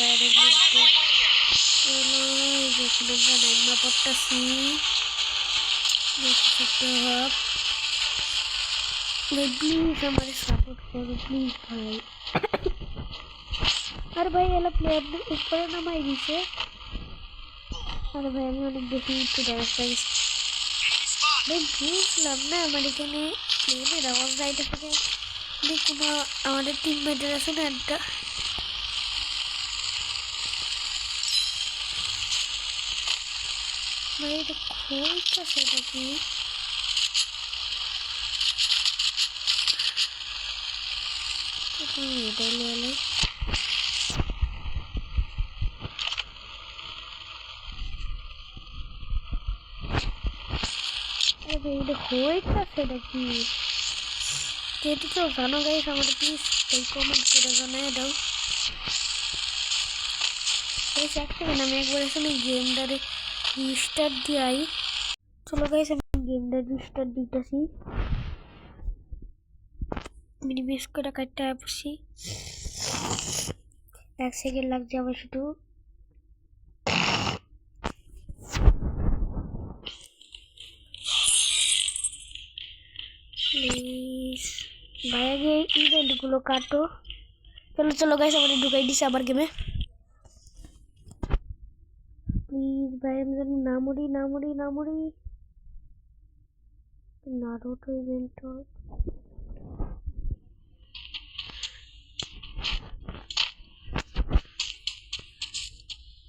ফায়ারের মধ্যে চলো যেখানে আমরা নাইমা পড়তেছি ভাই প্লিজ আমার সাপোর্ট করো প্লিজ ভাই। আর ভাই এলা প্লেয়ারদের উপরে নামাই দিছে। আর ভাই আমি অনেক বেশি একটু ড্যামেজ পাইছি ভাই, বুঝলাম না আমার এখানে প্লেনের আওয়াজ যাইতে থাকে কোনো আমাদের টিমমেটের আছে না একটা ভাই, এটা খুলতেছে নাকি? এটা লেলে আরে এটা হইতেছে নাকি? যেহেতু কেউ জানো গাইস আমাদের প্লিজ এই কমেন্ট করে জানাই দাও। গাইস এক সেকেন্ড আমি একবার এখানে গেমটারে রিস্টার্ট দিই। চলো গাইস আমি গেমটা রিস্টার্ট দিতেছি। মিনিমাইজ করে কাটতে আসছি, এক সেকেন্ড লাগছে আমার শুধু। প্লিজ ভাই আগে ইভেন্টগুলো কাটো। চলো চলো গাইস আমাদের ঢুকাই দিছে আবার গেমে। প্লিজ ভাই আমি যেন না মরি না মরি না মরি। নারুটো ইভেন্ট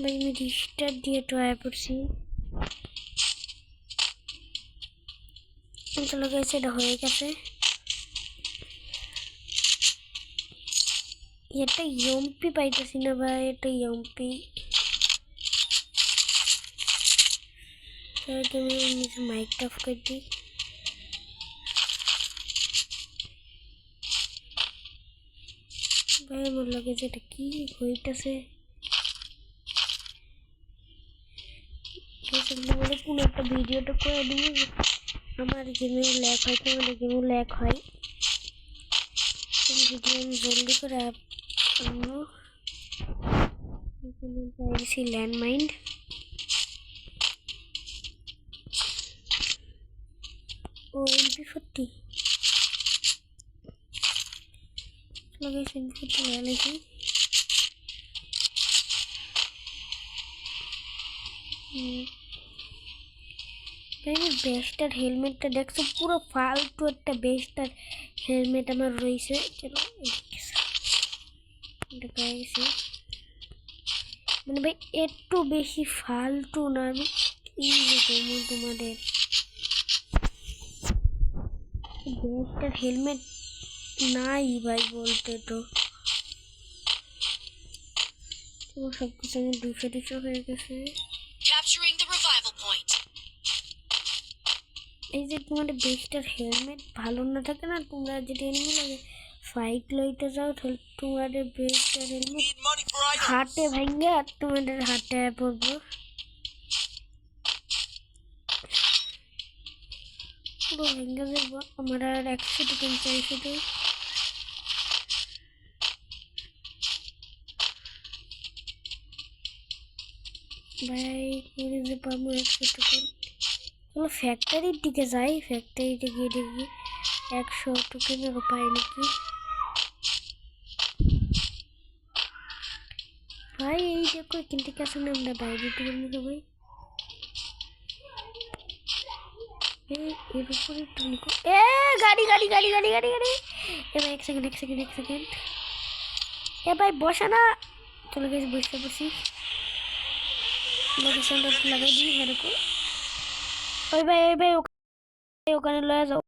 ভাই আমি রিস্টার্ট দিয়ে ট্রাই করছি। চলো গাইস এটা হয়ে গেছে। এটা ইউএমপি পাইতেছি না ভাই, এটা ইউএমপি তুমি নিজে মাইকটা অফ করে দিই। ভাই আমার লাগে যে এটা কি হইতেছে বলে কোনো একটা ভিডিওটা করে দিই। আমার গেমেও ল্যাগ হয়, তোমাদের গেমেও ল্যাগ হয়, ভিডিও আমি জলদি করে আনবো। পাইছি ল্যান্ডমাইন ও MP40 লাগাইছি, MP40 লাগাইছি। বেস্টার হেলমেটটা দেখছো পুরো ফালতু একটা বেস্টার হেলমেট আমার রয়েছে। চলো দেখাইছি মানে ভাই একটু বেশি ফালতু না, আমি কি বলবো তোমাদের বেস্টার হেলমেট নাই ভাই বলতে তো সবকিছু আমি 200 হয়ে গেছে। এই যে তোমাদের বেস্টার হেলমেট ভালো না থাকে না, তোমরা যদি এনিমি লাগে ফাইট লইতে যাও তাহলে তোমাদের বেস্টার হেলমেট হাতে ভাঙে আর তোমাদের হাতে পড়বো পুরো ভেঙে যাবো। আমার আর 100 টোকেন চাই শুধু। ভাই করে যে পাবো 100 টোকেন। চলো ফ্যাক্টরির দিকে যাই, ফ্যাক্টরিতে গিয়ে দেখি 100 টোকেনের উপায় নাকি। ভাই এই দেখো এখান থেকে আসলে আমরা বাইরে টোকেন নিতে ভাই এর উপরে টুনিকো গাড়ি গাড়ি গাড়ি গাড়ি গাড়ি গাড়ি ভাই এক সেকেন্ড এক সেকেন্ড এক সেকেন্ড ভাই বসা না। চলে গেছে বসতে বসি লোকেশনটা লাগাই দিই এরকম। ওই ভাই ওখানে লয়ে যাও।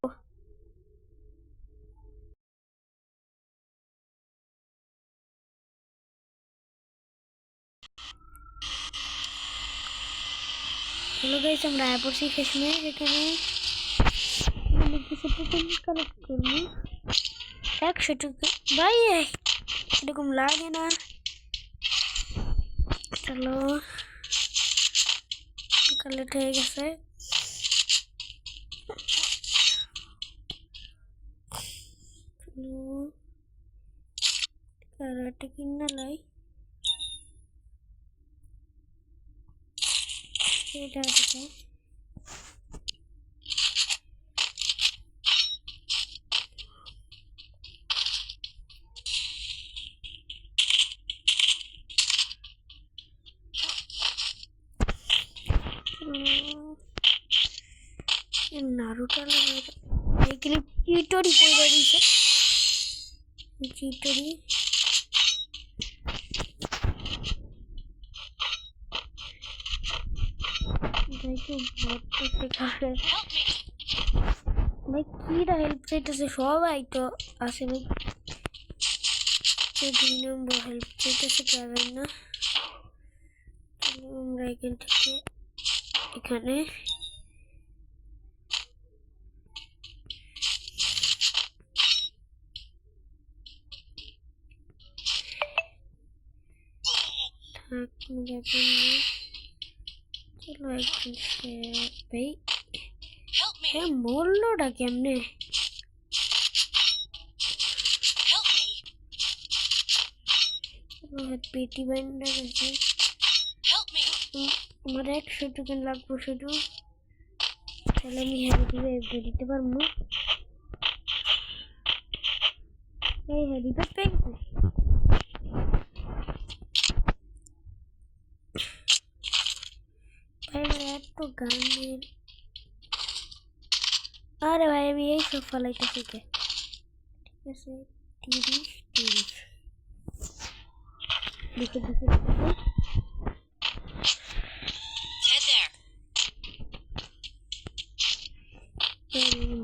হ্যালো গাইস আমরা আয়া পড়ছি শেষমে, যেখানে অনেক কিছু টোকেন কালেক্ট করবো 100 টোকেন। ভাই এরকম লাগে না। চলো কালেক্ট হয়ে গেছে। কারাটে কিনা লাই এটা আছে নারুটো এখানে চিটরি পড়ে দিয়েছে চিটরি ভাই কিরা হেল্প চাইতেছে সবাই তো আসে ভাই 2 নম্বর হেল্প চাইতেছে পারেন না আমরা এখান থেকে এখানে চলো একজন ভাই হ্যাঁ মরলোটা কেমনে পেটি বাইন্ডার আছে আমার 100 টোকেন লাগবে শুধু তাহলে আমি হ্যারি দিতে পারবো এই হ্যারি পেয়ে এত গানের আরে ভাই আমি এই সব ফলাইতেছি কে ঠিক আছে 30 দেখো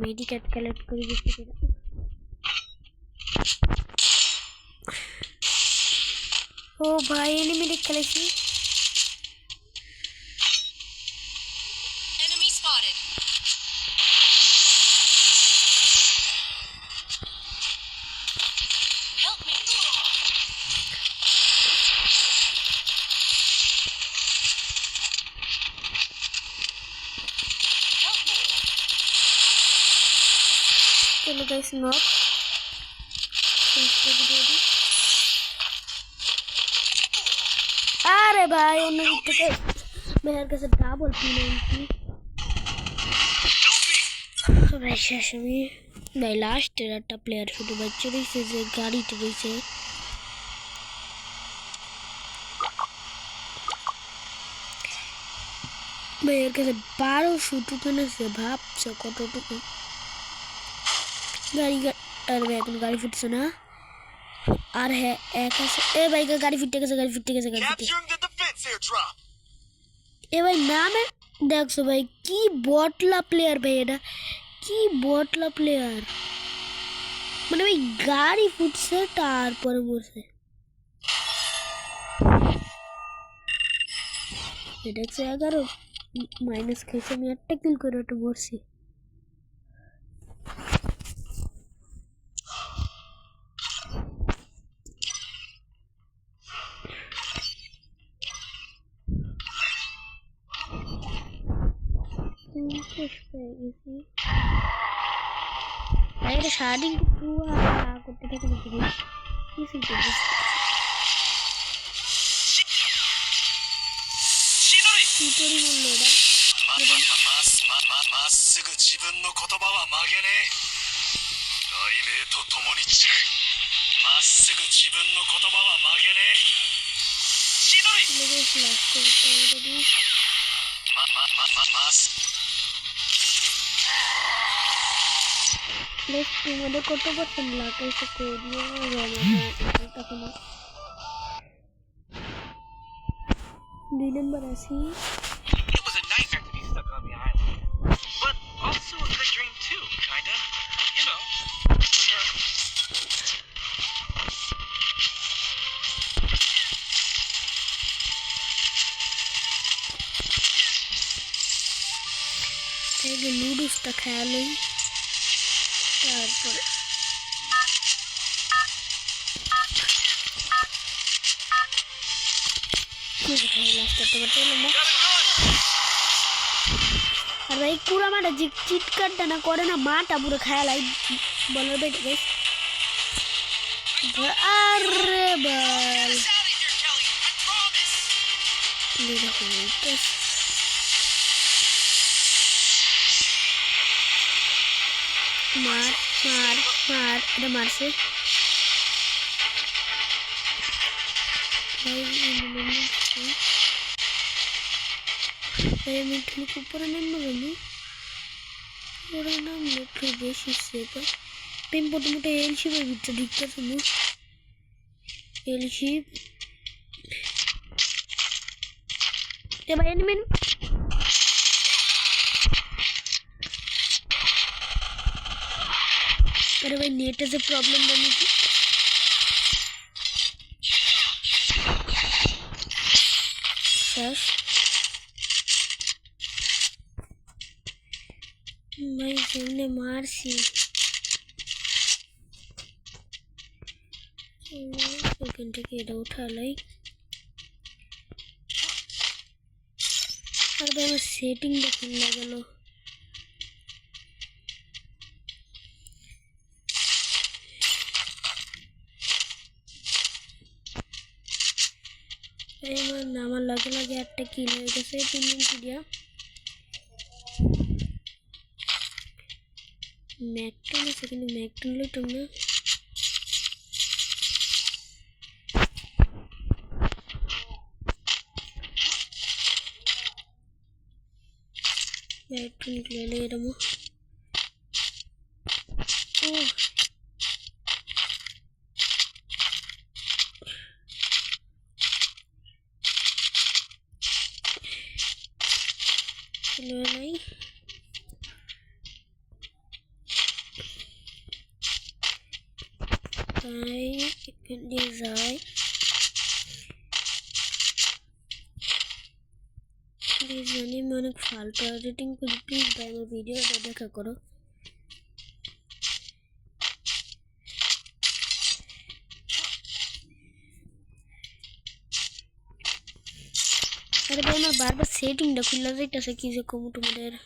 মেডিকেট কালেক্ট করে দিচ্ছি ও ভাই এনিমি খেলেছি चलो गाइस नॉक अरे भाई उन्होंने मेरे कैसे डबल पीने भाई शाशमी भाई लास्ट একটা প্লেয়ার শুধু বাচ্চা রইছে যে গাড়িতে রইছে ভাই এর কাছে 12 শুট কেন সে ভাবছ কতটুকু गाड़ी अरे भाई अपन गाड़ी फिट सुना आ रहा है ए भाई का गाड़ी फिट कैसे गाड़ी फिट ए भाई नाम है देख सो भाई की बॉटला प्लेयर भाई এটা কি বটলা প্লেয়ার মানে ভাই গাড়ি ফুটছে তারপরে মরছে এটা 11 মাইনাস খেয়েছে আমি একটা কিল করে ওটা মরছি शादी করতে থাকে तुम्हारे को तो बहुत लाके से कोई दिया तक 2 नंबर ऐसी It was a nightmare to be stuck on the island, but also a good dream too, kinda. You know, with her. take the noodles to खाली তারপরে আর ভাই পুরো মাটা চিৎকারটা না করে না মাটা পুরো খায়ালাই বলার বেটে গাইস আরে বল মার মার মার, এটা মারছে ভাই। আমি ঠিক উপরে নামবো কেন? উপরে নামলে একটু বেশি সেফ। আমি প্রথমত এল শিপের ভিতরে ঢুকতেছি না। এল শিপ ভাই এনিমি। अरे भाई नेट से प्रॉब्लम बनी थी। भाई सामने मार सी घंटे के एडा उठा लाई। और भाई मैं सेटिंग देखने लगलो। আমার লাগে লাগে একটা কিল হয়ে গেছে 3 মিনিট দিয়া। ম্যাকটন আছে কিন্তু ম্যাকটন লইতাম না। ম্যাকটন ले ले रमो। ओ चलो नहीं भाई डिजाइन डिजाइन में अनेक फालतू एडिटिंग करी। प्लीज भाई मैं वीडियो देखा करो। अरे भाई मैं बार बार सेटिंग खुला जाइए कि कम तुम्हारे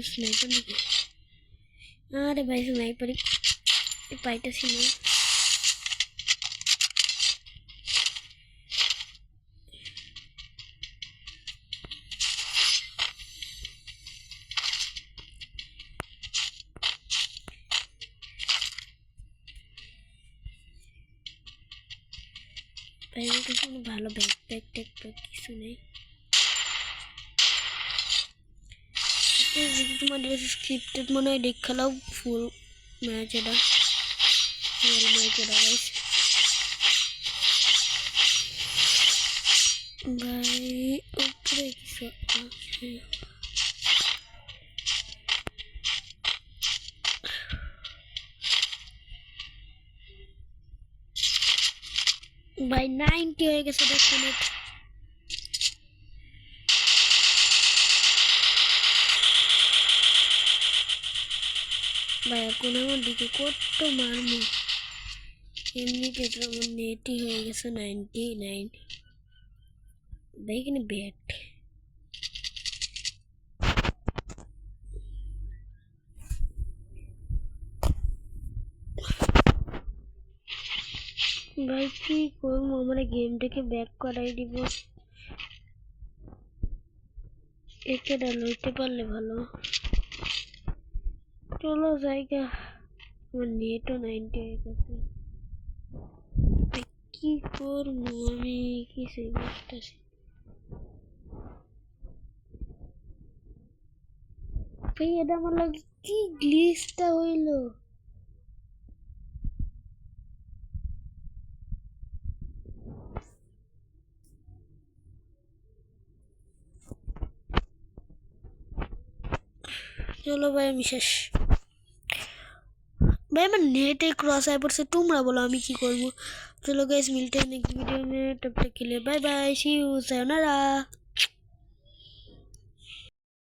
स्नाइपर नहीं। अरे भाई स्नाइपर पाइटा सी नहीं। भाई किसी ने भालो बैकपैक टेकपैक किसी नहीं। तुम्हारे स्क्रिप्टेड मने देखा लो फुल मैच एडा रियल मैच एडा गाइस। भाई ऊपर किसो है भाई 90 हो गए सब मिनट। भाई কোনো দিকে কত মারমু এমনিতে তো আমার নেটই হয়ে গেছে 99। ভাই এখানে ব্যাট ভাই কি করবো আমরা গেমটাকে ব্যাক করাই দিব। একে লইতে পারলে ভালো। চলো জায়গা আমার নেটও 90 হয়ে গেছে। কি করবো আমি কিছুই বুঝতেছি। ভাই এটা আমার লাগে কি গ্লিচটা হইলো। चलो भाई আমি শেষ। भाई मैं नेट क्रॉस आए पर से तुमरा बोलो আমি কি করব। चलो गाइस मिलते हैं नेक्स्ट वीडियो में, तब तक के लिए bye bye, see you, sayonara.